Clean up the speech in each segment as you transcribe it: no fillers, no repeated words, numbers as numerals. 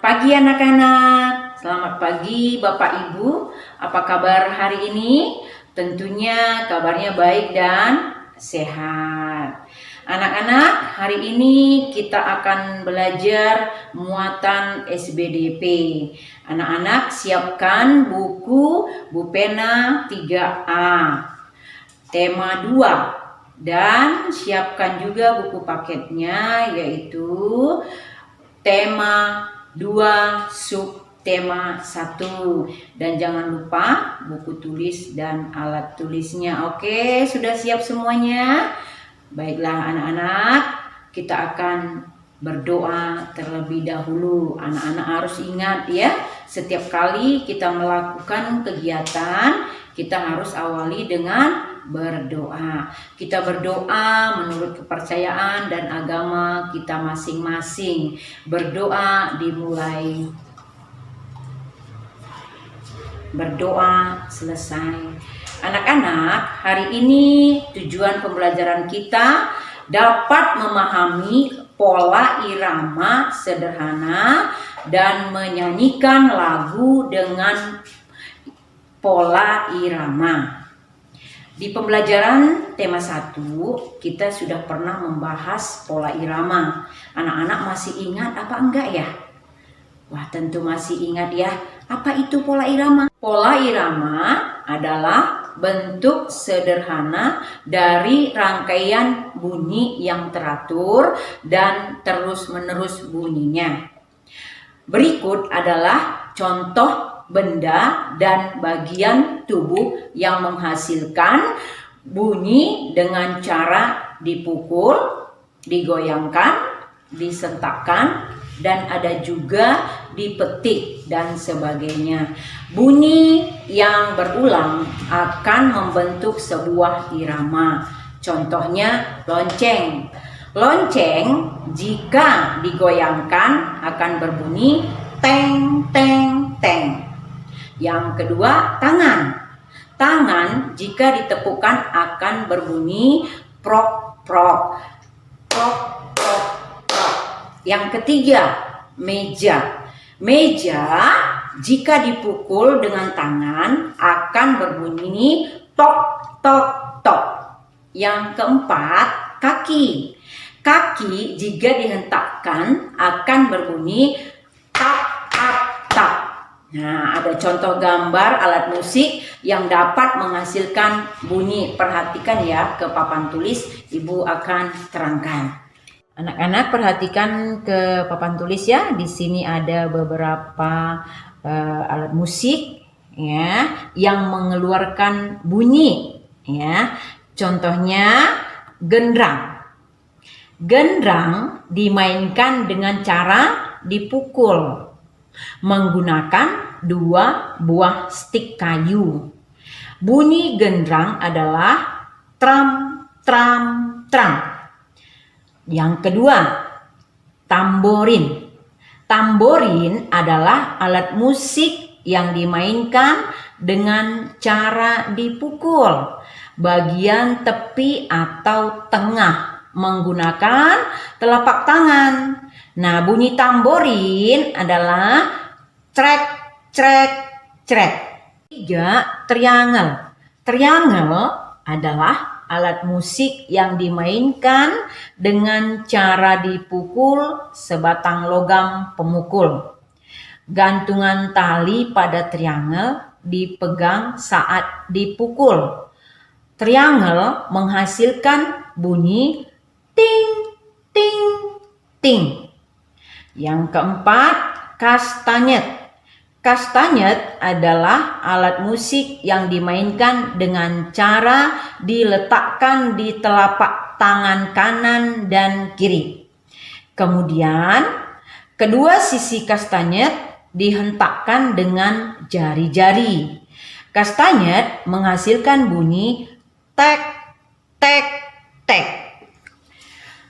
Pagi anak-anak, selamat pagi Bapak Ibu. Apa kabar hari ini? Tentunya kabarnya baik dan sehat. Anak-anak, hari ini kita akan belajar muatan SBDP. Anak-anak siapkan buku Bupena 3A, tema 2. Dan siapkan juga buku paketnya, yaitu tema 2 subtema 1, dan jangan lupa buku tulis dan alat tulisnya. Oke, sudah siap semuanya? Baiklah anak-anak, kita akan berdoa terlebih dahulu. Anak-anak harus ingat ya, setiap kali kita melakukan kegiatan, kita harus awali dengan berdoa. Kita berdoa menurut kepercayaan dan agama kita masing-masing. Berdoa dimulai, berdoa selesai. Anak-anak, hari ini tujuan pembelajaran kita dapat memahami pola irama sederhana dan menyanyikan lagu dengan pola irama. Di pembelajaran tema 1, kita sudah pernah membahas pola irama. Anak-anak masih ingat apa enggak ya? Wah, tentu masih ingat ya. Apa itu pola irama? Pola irama adalah bentuk sederhana dari rangkaian bunyi yang teratur dan terus-menerus bunyinya. Berikut adalah contoh benda dan bagian tubuh yang menghasilkan bunyi dengan cara dipukul, digoyangkan, disentakkan, dan ada juga dipetik dan sebagainya. Bunyi yang berulang akan membentuk sebuah irama. Contohnya lonceng. Lonceng jika digoyangkan akan berbunyi teng teng teng. Yang kedua, tangan. Tangan jika ditepukkan akan berbunyi prok prok, prok prok prok. Yang ketiga, meja. Meja jika dipukul dengan tangan akan berbunyi tok tok tok. Yang keempat, kaki. Kaki jika dihentakkan akan berbunyi tak tak tak. Nah, ada contoh gambar alat musik yang dapat menghasilkan bunyi. Perhatikan ya, ke papan tulis Ibu akan terangkan. Anak-anak perhatikan ke papan tulis ya. Di sini ada beberapa alat musik ya yang mengeluarkan bunyi ya. Contohnya gendrang. Gendrang dimainkan dengan cara dipukul menggunakan 2 buah stik kayu. Bunyi gendrang adalah tram tram tram. Yang kedua, tamborin. Tamborin adalah alat musik yang dimainkan dengan cara dipukul bagian tepi atau tengah menggunakan telapak tangan. Nah, bunyi tamborin adalah trek, trek, trek. 3, triangle. Triangle adalah alat musik yang dimainkan dengan cara dipukul sebatang logam pemukul. Gantungan tali pada triangle dipegang saat dipukul. Triangle menghasilkan bunyi ting, ting, ting. Yang keempat, kastanyet. Kastanyet adalah alat musik yang dimainkan dengan cara diletakkan di telapak tangan kanan dan kiri. Kemudian, kedua sisi kastanyet dihentakkan dengan jari-jari. Kastanyet menghasilkan bunyi tek, tek, tek.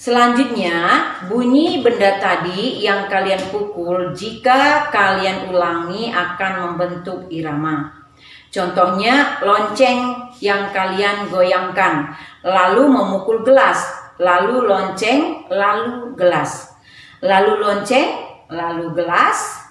Selanjutnya, bunyi benda tadi yang kalian pukul jika kalian ulangi akan membentuk irama. Contohnya lonceng yang kalian goyangkan, lalu memukul gelas, lalu lonceng, lalu gelas. Lalu lonceng, lalu gelas,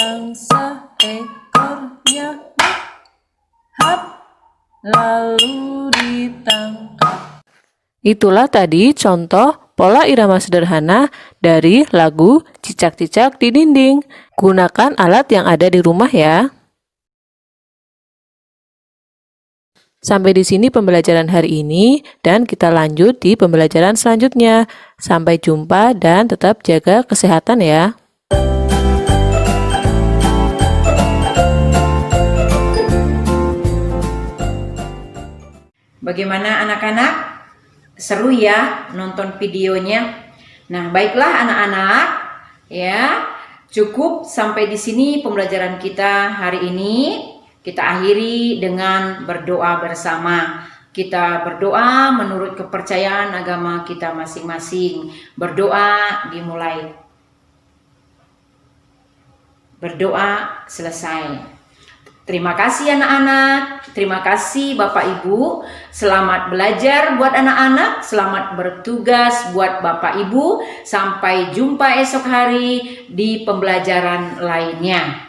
datang seekor nyamuk, hap, lalu ditangkap. Itulah tadi contoh pola irama sederhana dari lagu Cicak-cicak di dinding. Gunakan alat yang ada di rumah ya. Sampai di sini pembelajaran hari ini dan kita lanjut di pembelajaran selanjutnya. Sampai jumpa dan tetap jaga kesehatan ya. Bagaimana anak-anak? Seru ya nonton videonya. Nah, baiklah anak-anak, ya. Cukup sampai di sini pembelajaran kita hari ini. Kita akhiri dengan berdoa bersama. Kita berdoa menurut kepercayaan agama kita masing-masing. Berdoa dimulai. Berdoa selesai. Terima kasih anak-anak, terima kasih Bapak Ibu. Selamat belajar buat anak-anak, selamat bertugas buat Bapak Ibu. Sampai jumpa esok hari di pembelajaran lainnya.